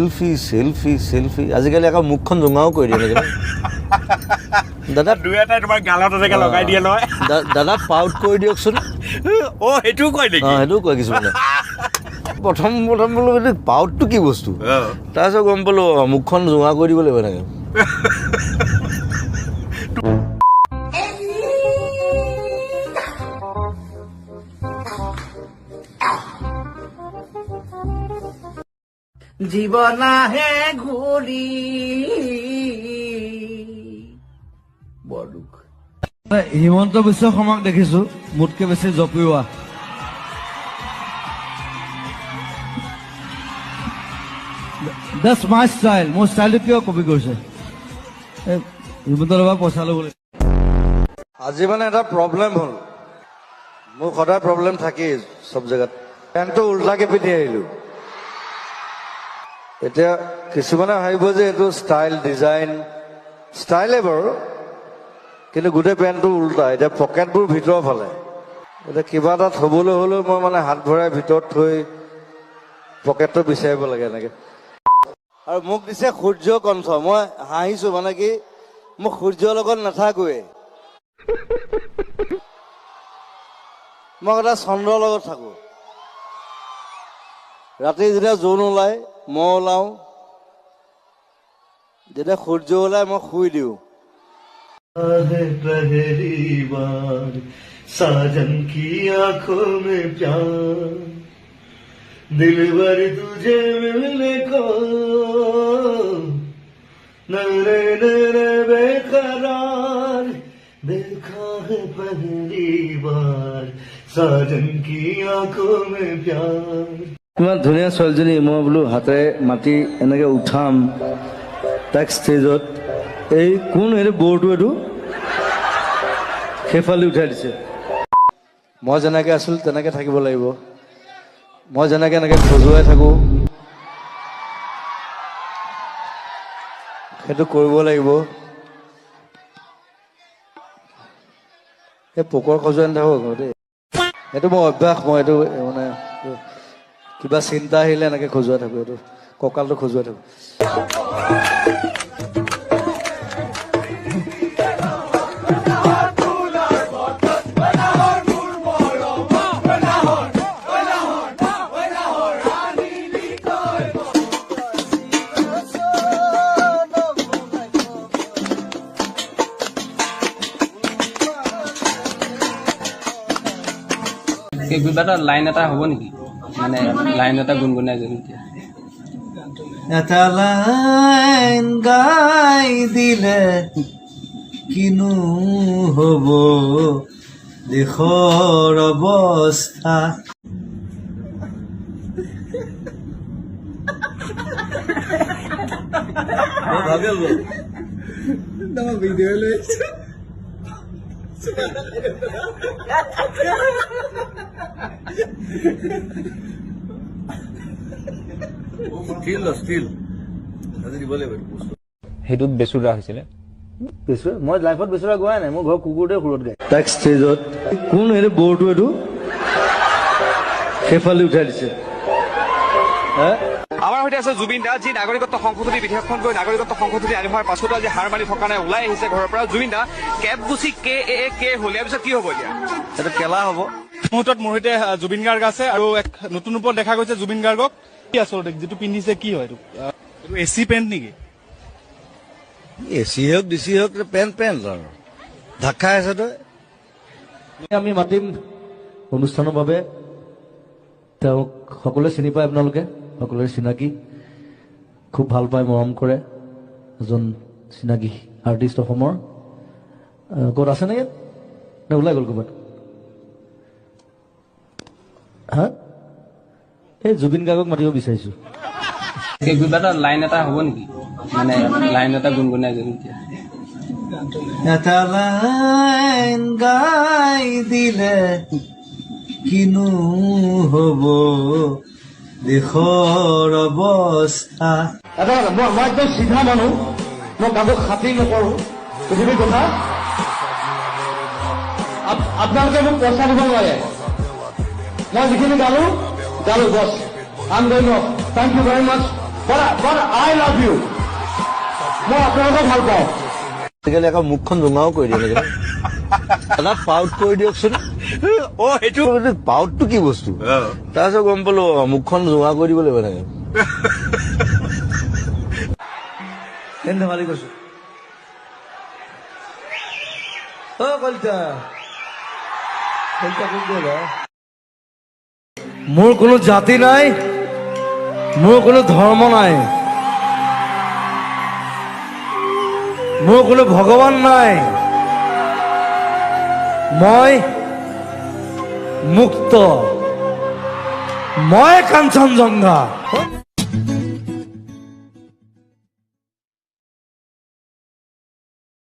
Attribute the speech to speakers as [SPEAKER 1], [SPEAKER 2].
[SPEAKER 1] Selfie selfie selfie আজিকালি আকৌ মুখখন জোঙাও কৰি দিয়ে নেকি দাদা
[SPEAKER 2] দুই এটাই তোমাৰ গালত এনেকৈ লগাই দিয়ে নহয়
[SPEAKER 1] দাদা পাউট কৰি দিয়কচোন
[SPEAKER 2] অ' সেইটোও কয় নেকি
[SPEAKER 1] সেইটোও কয় কিছুমানে প্ৰথম বোলো পাউটটো কি বস্তু তাৰপিছত গম পালো মুখখন জোঙা কৰি দিব লাগিব এনেকৈ
[SPEAKER 3] জীৱন আহে ঘূৰি বৰ দুখ
[SPEAKER 4] হিমন্ত বিশ্ব শৰ্মাক দেখিছো মোতকে বেছি জপিওৱা That's my style. মোৰ ষ্টাইলটো কিয় কপি কৰিছে হিমন্তৰ পৰা পইচা ল'বলৈ
[SPEAKER 1] আজি মানে এটা প্ৰব্লেম হ'ল মোৰ সদায় প্ৰব্লেম থাকেই চব জেগাত পেণ্টটো উল্টাকে পিন্ধি আহিলো এতিয়া কিছুমানে ভাবিব যে এইটো ষ্টাইল ডিজাইন ষ্টাইলে বাৰু কিন্তু গোটেই পেণ্টটো উল্টা এতিয়া পকেটবোৰ ভিতৰৰ ফালে এতিয়া কিবা এটা থ'বলৈ হ'লেও মই মানে হাত ভৰাই ভিতৰত থৈ পকেটটো বিচাৰিব লাগে এনেকে আৰু মোক দিছে সূৰ্য কণ্ঠ মই হাঁহিছো মানে কি মই সূৰ্যৰ লগত নাথাকোৱে মই এটা চন্দ্ৰৰ লগত থাকো ৰাতি যেতিয়া জোন ওলাই মই ওলাওঁ যেতিয়া সূৰ্য ওলাই মই শুই দিওঁ साजन की आंखों में प्यार दिलबर तुझे मिलने को नरे नरे बेकरार देखा है पहली बार साजन की आंखों में प्यार ইমান ধুনীয়া ছোৱালীজনী মই বোলো হাতেৰে মাতি এনেকে উঠাম তাক ষ্টেজত এই কোন এইটো বৰটো এইটো সেইফালে উঠাই দিছে মই যেনেকে আছিলো তেনেকে থাকিব লাগিব মই যেনেকে এনেকে খজুৱাই থাকো সেইটো কৰিব লাগিব এই পোকৰ খজুৱাই নাথাকো দেই এইটো মোৰ অভ্যাস মই এইটো মানে কিবা চিন্তা আহিলে এনেকে খজুৱাই থাকো এইটো কঁকালটো খজুৱাই থাকো
[SPEAKER 5] কিবা এটা লাইন এটা হ'ব নেকি মানে লাইন এটা গুণগুণাই যদি
[SPEAKER 1] এটা লাইন গাই দিলে কিনো হ'ব দেশৰ অৱস্থা
[SPEAKER 5] সেইটোত বেচুৰা হৈছিলে
[SPEAKER 1] মই লাইফত বেচুৰা গোৱাই নাই মোৰ ঘৰ কুকুৰটোৱে সুৰত গায় তাক ষ্টেজত কোন এইটো বৰটো এইটো সেইফালে উঠাই দিছে
[SPEAKER 2] আমাৰ সৈতে আছে জুবিন দা যি নাগৰিকত্ব সংশোধনী বিধেয়কখন গৈ নাগৰিকত্ব সংশোধনী আনি হোৱাৰ পাছতো আজি হাৰ মানি থকা নাই ওলাই আহিছে ঘৰৰ পৰা জুবিন দা কেব গুচি কে হ'ল ইয়াৰ পিছত কি হ'ব এতিয়া
[SPEAKER 1] এইটো কেলা হ'ব
[SPEAKER 6] মুহূৰ্তত মোৰ সৈতে জুবিন গাৰ্গ আছে আৰু এক নতুন ৰূপত দেখা গৈছে জুবিন গাৰ্গক কি আচলতে যিটো পিন্ধিছে কি হয় এইটো এচি পেণ্ট নেকি
[SPEAKER 1] এচি হওক ডিচি হওক পেণ্ট আৰু ঢাকা আছে তই আমি মাতিম অনুষ্ঠানৰ বাবে তেওঁক সকলোৱে চিনি পায় আপোনালোকে সকলোৰে চিনাকি খুব ভাল পায় মৰম কৰে এজন চিনাকি আৰ্টিষ্ট অসমৰ ক'ত আছে নে ইয়াত নে ওলাই গ'ল ক'ৰবাত হা এই জুবিন গাৰ্গক মাতিব বিচাৰিছো
[SPEAKER 5] কিবা এটা লাইন এটা হ'ব নেকি মানে লাইন এটা গুণগুণাই যদি
[SPEAKER 1] এটা লাইন গাই দিলে কিনো হ'ব দেশৰ অৱস্থা মই একদম চিধা মানুহ মই কাকো খাতিৰ নকৰো পৃথিৱীৰ কথা আপোনালোকে মোক পইচা দিব নোৱাৰে মই যিখিনি গালো boss I am going off thank you very much I love you মই আপোনালোকক ভাল পাওঁ আজিকালি আকৌ মুখখন জোঙাও কৰি দিয়ে নেকি দাদা পাউট কৰি দিয়কচোন
[SPEAKER 2] অ সেইটো
[SPEAKER 1] পাউটটো কি বস্তু তাৰপিছত গম পালো মুখখন জোঙা কৰি দিব লাগিব এনেকে ধেমালি কৈছো অ কলিতা মোৰ কোনো জাতি নাই মোৰ কোনো ধৰ্ম নাই মোৰ কোনো ভগৱান নাই মই মুক্ত মই কাঞ্চনজংঘা